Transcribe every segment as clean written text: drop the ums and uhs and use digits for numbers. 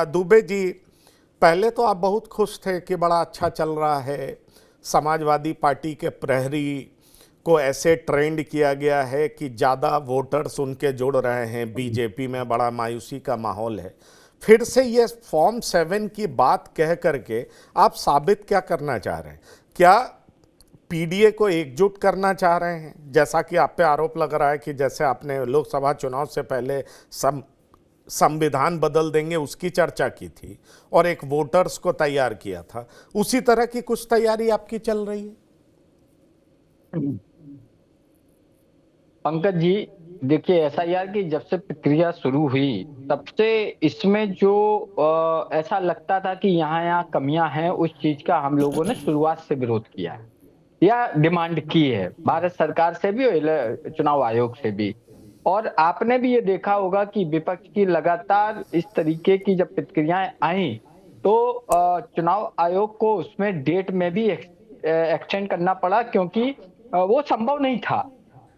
दुबे जी, पहले तो आप बहुत खुश थे कि बड़ा अच्छा चल रहा है, समाजवादी पार्टी के प्रहरी को ऐसे ट्रेंड किया गया है कि ज़्यादा वोटर्स उनके जुड़ रहे हैं, बीजेपी में बड़ा मायूसी का माहौल है। फिर से ये फॉर्म 7 की बात कह करके आप साबित क्या करना चाह रहे हैं? क्या पीडीए को एकजुट करना चाह रहे हैं? जैसा कि आप पे आरोप लग रहा है कि जैसे आपने लोकसभा चुनाव से पहले संविधान बदल देंगे उसकी चर्चा की थी और एक वोटर्स को तैयार किया था, उसी तरह की कुछ तैयारी आपकी चल रही है? पंकज जी, देखिए एसआईआर की जब से प्रक्रिया शुरू हुई तब से इसमें जो ऐसा लगता था कि यहाँ यहाँ कमियां हैं, उस चीज का हम लोगों ने शुरुआत से विरोध किया है या डिमांड की है, भारत सरकार से भी और चुनाव आयोग से भी। और आपने भी ये देखा होगा कि विपक्ष की लगातार इस तरीके की जब प्रतिक्रियाएं आई तो चुनाव आयोग को उसमें डेट में भी एक्सटेंड करना पड़ा, क्योंकि वो संभव नहीं था।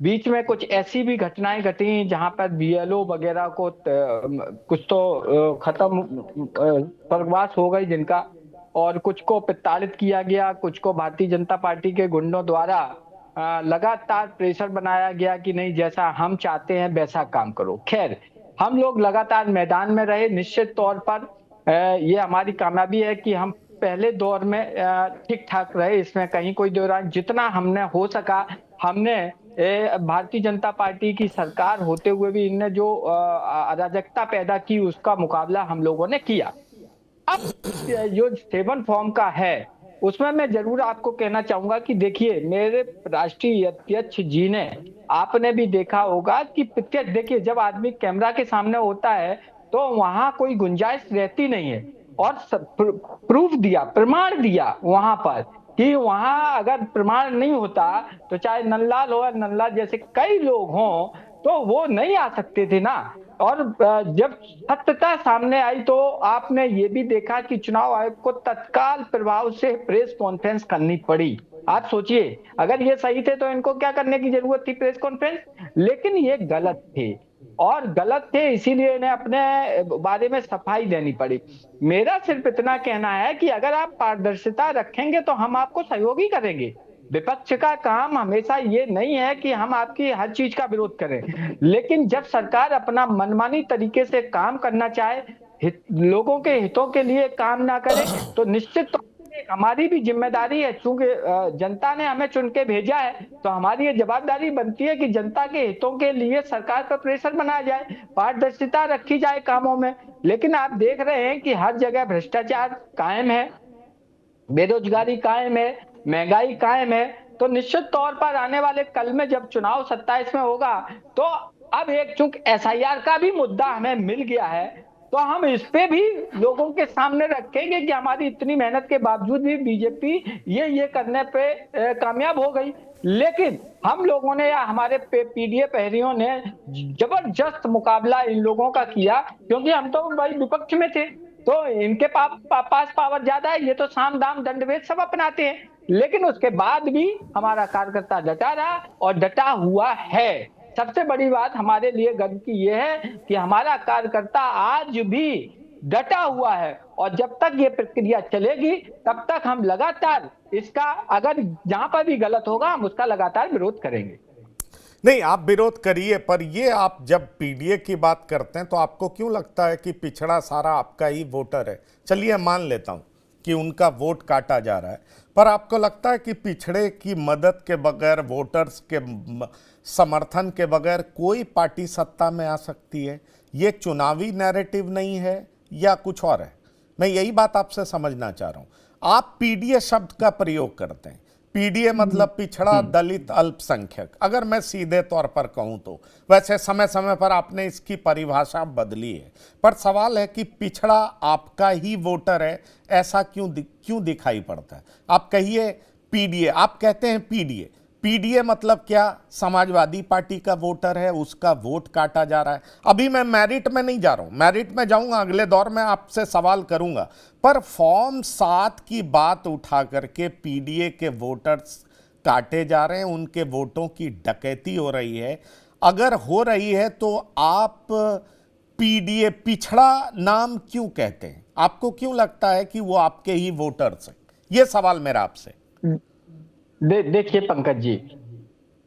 बीच में कुछ ऐसी भी घटनाएं घटी जहां पर बीएलओ वगैरह को कुछ तो खत्म स्वर्गवास हो गई जिनका, और कुछ को प्रताड़ित किया गया, कुछ को भारतीय जनता पार्टी के गुंडों द्वारा लगातार प्रेशर बनाया गया कि नहीं, जैसा हम चाहते हैं वैसा काम करो। खैर, हम लोग लगातार मैदान में रहे। निश्चित तौर पर ये हमारी कामयाबी है कि हम पहले दौर में ठीक ठाक रहे, इसमें कहीं कोई दो राय। जितना हमने हो सका हमने भारतीय जनता पार्टी की सरकार होते हुए भी इनने जो अराजकता पैदा की उसका मुकाबला हम लोगों ने किया। अब जो 7 फॉर्म का है उसमें मैं जरूर आपको कहना चाहूंगा कि देखिए, मेरे राष्ट्रीय अध्यक्ष जी ने, आपने भी देखा होगा कि देखिए जब आदमी कैमरा के सामने होता है तो वहां कोई गुंजाइश रहती नहीं है। और प्रूफ दिया, प्रमाण दिया वहां पर कि वहां अगर प्रमाण नहीं होता तो चाहे नंदलाल हो या नंदलाल जैसे कई लोग हों तो वो नहीं आ सकते थे ना। और जब सत्यता सामने आई तो आपने ये भी देखा कि चुनाव आयोग को तत्काल प्रभाव से प्रेस कॉन्फ्रेंस करनी पड़ी। आप सोचिए, अगर ये सही थे तो इनको क्या करने की जरूरत थी प्रेस कॉन्फ्रेंस? लेकिन ये गलत थे, और गलत थे इसीलिए इन्हें अपने बारे में सफाई देनी पड़ी। मेरा सिर्फ इतना कहना है कि अगर आप पारदर्शिता रखेंगे तो हम आपको सहयोगी करेंगे। विपक्ष का काम हमेशा ये नहीं है कि हम आपकी हर चीज का विरोध करें, लेकिन जब सरकार अपना मनमानी तरीके से काम करना चाहे, लोगों के हितों के लिए काम ना करे, तो निश्चित तौर से हमारी भी जिम्मेदारी है। चूंकि जनता ने हमें चुन के भेजा है तो हमारी ये जवाबदारी बनती है कि जनता के हितों के लिए सरकार पर प्रेशर बनाया जाए, पारदर्शिता रखी जाए कामों में। लेकिन आप देख रहे हैं कि हर जगह भ्रष्टाचार कायम है, बेरोजगारी कायम है, महंगाई कायम है। तो निश्चित तौर पर आने वाले कल में जब चुनाव 27 में होगा तो अब एक चूंकि एसआईआर का भी मुद्दा हमें मिल गया है तो हम इस पे भी लोगों के सामने रखेंगे कि हमारी इतनी मेहनत के बावजूद भी बीजेपी ये करने पे कामयाब हो गई। लेकिन हम लोगों ने या हमारे पीडीए प्रहरियों ने जबरदस्त मुकाबला इन लोगों का किया, क्योंकि हम तो भाई विपक्ष में थे। तो इनके पास पावर ज्यादा है, ये तो साम दाम दंडभेद सब अपनाते हैं। लेकिन उसके बाद भी हमारा कार्यकर्ता डटा रहा और डटा हुआ है। सबसे बड़ी बात हमारे लिए गर्व की यह है कि हमारा कार्यकर्ता आज भी डटा हुआ है, और जब तक ये प्रक्रिया चलेगी तब तक हम लगातार इसका, अगर जहां पर भी गलत होगा हम उसका लगातार विरोध करेंगे। नहीं, आप विरोध करिए, पर ये आप जब पीडीए की बात करते हैं तो आपको क्यों लगता है कि पिछड़ा सारा आपका ही वोटर है? चलिए मान लेता हूं कि उनका वोट काटा जा रहा है, पर आपको लगता है कि पिछड़े की मदद के बगैर, वोटर्स के समर्थन के बगैर कोई पार्टी सत्ता में आ सकती है? ये चुनावी नैरेटिव नहीं है या कुछ और है? मैं यही बात आपसे समझना चाह रहा हूं। आप पीडीए शब्द का प्रयोग करते हैं, पीडीए मतलब पिछड़ा, दलित, अल्पसंख्यक, अगर मैं सीधे तौर पर कहूं तो। वैसे समय समय पर आपने इसकी परिभाषा बदली है, पर सवाल है कि पिछड़ा आपका ही वोटर है, ऐसा क्यों दिखाई पड़ता है? आप कहिए पीडीए, आप कहते हैं पीडीए, पीडीए मतलब क्या? समाजवादी पार्टी का वोटर है, उसका वोट काटा जा रहा है। अभी मैं मेरिट में नहीं जा रहा हूं, मेरिट में जाऊंगा अगले दौर में आपसे सवाल करूंगा, पर फॉर्म 7 की बात उठा करके पीडीए के वोटर्स काटे जा रहे हैं, उनके वोटों की डकैती हो रही है। अगर हो रही है तो आप पीडीए पिछड़ा नाम क्यों कहते हैं? आपको क्यों लगता है कि वो आपके ही वोटर्स हैं? ये सवाल मेरा आपसे। देखिए पंकज जी,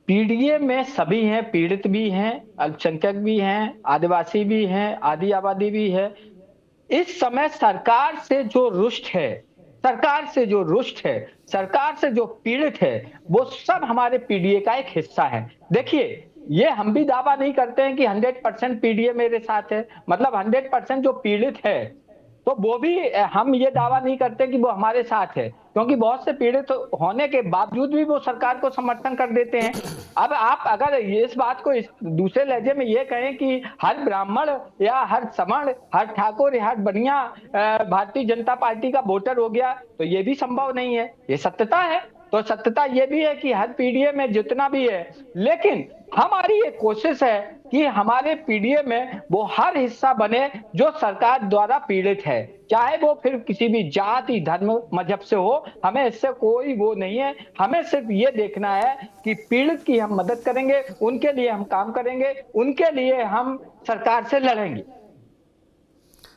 पीडीए में सभी हैं, पीड़ित भी हैं, अल्पसंख्यक भी हैं, आदिवासी भी हैं, आदि आबादी भी है। इस समय सरकार से जो रुष्ट है, सरकार से जो रुष्ट है, सरकार से जो पीड़ित है, वो सब हमारे पीडीए का एक हिस्सा है। देखिए, ये हम भी दावा नहीं करते हैं कि 100% पीडीए मेरे साथ है, मतलब 100% जो पीड़ित है, तो वो भी हम ये दावा नहीं करते कि वो हमारे साथ है, क्योंकि बहुत से पीड़ित होने के बावजूद भी वो सरकार को समर्थन कर देते हैं। अब आप अगर इस बात को इस दूसरे लहजे में ये कहें कि हर ब्राह्मण या हर सवर्ण, हर ठाकुर या हर बनिया भारतीय जनता पार्टी का वोटर हो गया, तो ये भी संभव नहीं है, ये सत्यता है। तो सत्यता ये भी है कि हर पीडीए में जितना भी है, लेकिन हमारी ये कोशिश है कि हमारे पीडीए में वो हर हिस्सा बने जो सरकार द्वारा पीड़ित है, चाहे वो फिर किसी भी जाति, धर्म, मजहब से हो। हमें इससे कोई वो नहीं है, हमें सिर्फ ये देखना है कि पीड़ित की हम मदद करेंगे, उनके लिए हम काम करेंगे, उनके लिए हम सरकार से लड़ेंगे।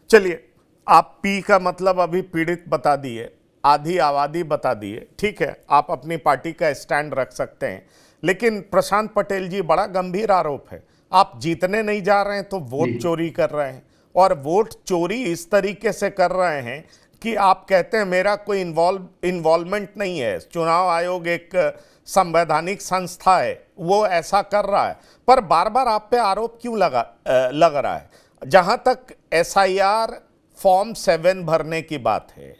चलिए, आप पी का मतलब अभी पीड़ित बता दिए, आधी आबादी बता दिए, ठीक है, आप अपनी पार्टी का स्टैंड रख सकते हैं। लेकिन प्रशांत पटेल जी, बड़ा गंभीर आरोप है, आप जीतने नहीं जा रहे हैं तो वोट चोरी कर रहे हैं, और वोट चोरी इस तरीके से कर रहे हैं कि आप कहते हैं मेरा कोई इन्वॉल्वमेंट नहीं है, चुनाव आयोग एक संवैधानिक संस्था है, वो ऐसा कर रहा है। पर बार बार आप पे आरोप क्यों लग रहा है? जहां तक एसआईआर फॉर्म 7 भरने की बात है,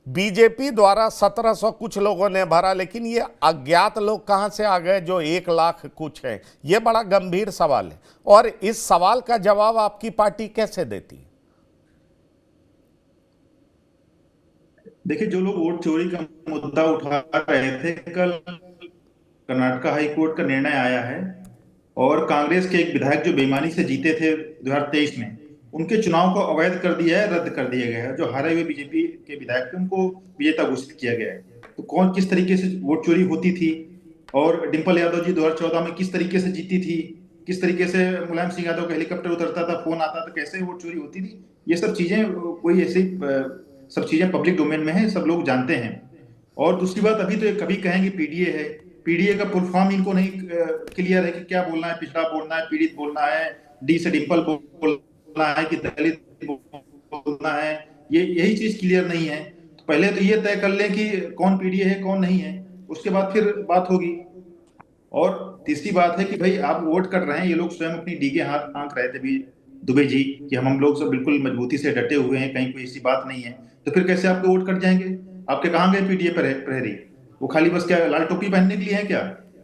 बीजेपी द्वारा 1700 कुछ लोगों ने भरा, लेकिन ये अज्ञात लोग कहां से आ गए जो 1 लाख कुछ हैं? ये बड़ा गंभीर सवाल है, और इस सवाल का जवाब आपकी पार्टी कैसे देती है? देखिए, जो लोग वोट चोरी का मुद्दा उठा रहे थे, कल कर्नाटक हाई कोर्ट का निर्णय आया है और कांग्रेस के एक विधायक जो बेईमानी से जीते थे 2023 में, उनके चुनाव को अवैध कर दिया है, रद्द कर दिया गया है। जो हारे हुए बीजेपी के विधायक थे उनको विजेता घोषित किया गया है। तो कौन किस तरीके से वोट चोरी होती थी, और डिंपल यादव जी 2014 में किस तरीके से जीती थी, किस तरीके से मुलायम सिंह यादव का हेलीकॉप्टर उतरता था, फोन आता था, कैसे वोट चोरी होती थी, ये सब चीजें कोई ऐसी सब चीजें पब्लिक डोमेन में है, सब लोग जानते हैं। और दूसरी बात, अभी तो कभी कहेंगे पीडीए है, पीडीए का फुल फॉर्म इनको नहीं क्लियर है कि क्या बोलना है, पिछड़ा बोलना है, पीड़ित बोलना है, डी से डिंपल बोलना है कि दलित बोलना है, ये यही चीज क्लियर नहीं है। तो पहले तो ये तय कर लें कि कौन पीडीए है कौन नहीं है, उसके बाद फिर बात होगी। और तीसरी बात है कि भाई आप वोट कर रहे हैं, ये लोग स्वयं अपनी डीगे हाथ आंक रहे थे भी दुबे जी कि हम लोग सब बिल्कुल मजबूती से डटे हुए हैं, कहीं कोई ऐसी बात नहीं है, तो फिर कैसे आपके वोट कट जाएंगे? आपके कहाँ गए पीडीए प्रहरी? वो खाली बस क्या लाल टोपी पहनने के लिए है क्या?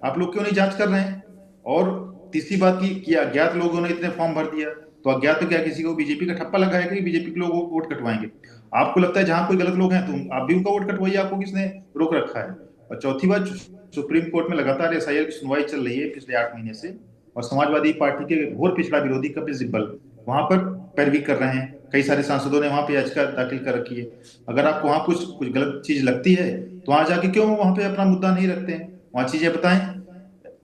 आप लोग क्यों नहीं जांच कर रहे हैं? और तीसरी बात की अज्ञात लोगों ने इतने फॉर्म भर दिया, तो अज्ञात तो क्या किसी को बीजेपी का ठप्पा लगाएगा कि बीजेपी के लोग वोट कटवाएंगे? आपको लगता है जहां कोई गलत लोग हैं तो आप भी उनका वोट कटवाइए, आपको किसने रोक रखा है? और चौथी बात, सुप्रीम कोर्ट में लगातार एसआईआर की सुनवाई चल रही है पिछले 8 महीने से, और समाजवादी पार्टी के घोर पिछड़ा विरोधी कपिल सिब्बल वहां पर पैरवी कर रहे हैं। कई सारे सांसदों ने वहां पे याचिका दाखिल कर रखी है। अगर आपको वहां कुछ गलत चीज लगती है तो वहां जाके क्यों वहां पे अपना मुद्दा नहीं रखते हैं, वहां चीजें बताएं।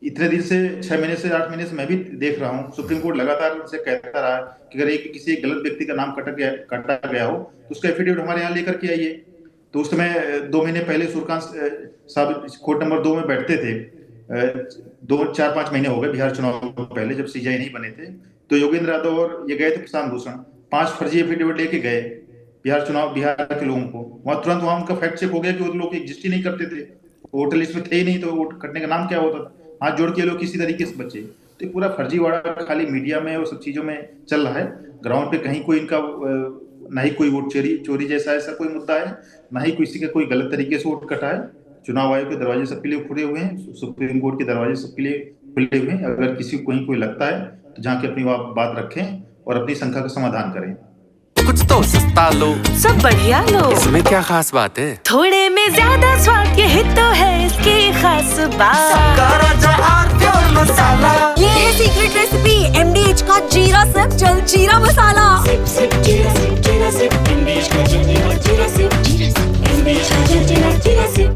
इतने दिन से 6 महीने से 8 महीने से मैं भी देख रहा हूँ, सुप्रीम कोर्ट लगातार से कहता रहा कि अगर किसी एक गलत व्यक्ति का नाम काटा गया हो तो उसका एफिडेविट हमारे यहाँ लेकर के आइए। तो उस समय 2 महीने पहले सूर्यकांत साहब कोर्ट नंबर 2 में बैठते थे, 4-5 महीने हो गए बिहार चुनाव पहले जब सीजीआई नहीं बने थे, तो योगेंद्र यादव और ये गए थे प्रशांत भूषण, 5 फर्जी एफिडेविट लेके गए बिहार के लोगों को। वहां तुरंत वहां उनका फैक्ट चेक हो गया कि वो लोग एग्जिस्ट ही नहीं करते थे, वोटर लिस्ट में थे ही नहीं, तो वोट कटने का नाम क्या होता था? हाथ जोड़ के लोग किसी तरीके से बचे। तो पूरा फर्जीवाड़ा खाली मीडिया में और सब चीजों में चल रहा है। ग्राउंड पे कहीं कोई इनका ना ही कोई वोट चोरी जैसा ऐसा कोई मुद्दा है, ना ही किसी का कोई गलत तरीके से वोट कटा है। चुनाव आयोग के दरवाजे सबके लिए खुले हुए हैं, सुप्रीम कोर्ट के दरवाजे सबके लिए खुले हुए हैं। अगर किसी को कहीं कोई लगता है तो जाके अपनी बात रखें और अपनी शंका का समाधान करें। कुछ तो सस्ता लो, सब बढ़िया लो, इसमें क्या खास बात है? थोड़े में ज्यादा स्वाद, यही तो है इसकी खास बात। मसाला, ये है सीक्रेट रेसिपी MDH का जीरा सिप जल जीरा मसाला। सिप सिप जीरा सिप MDH का जल जीरा सिप, MDH का जल जीरा सिप।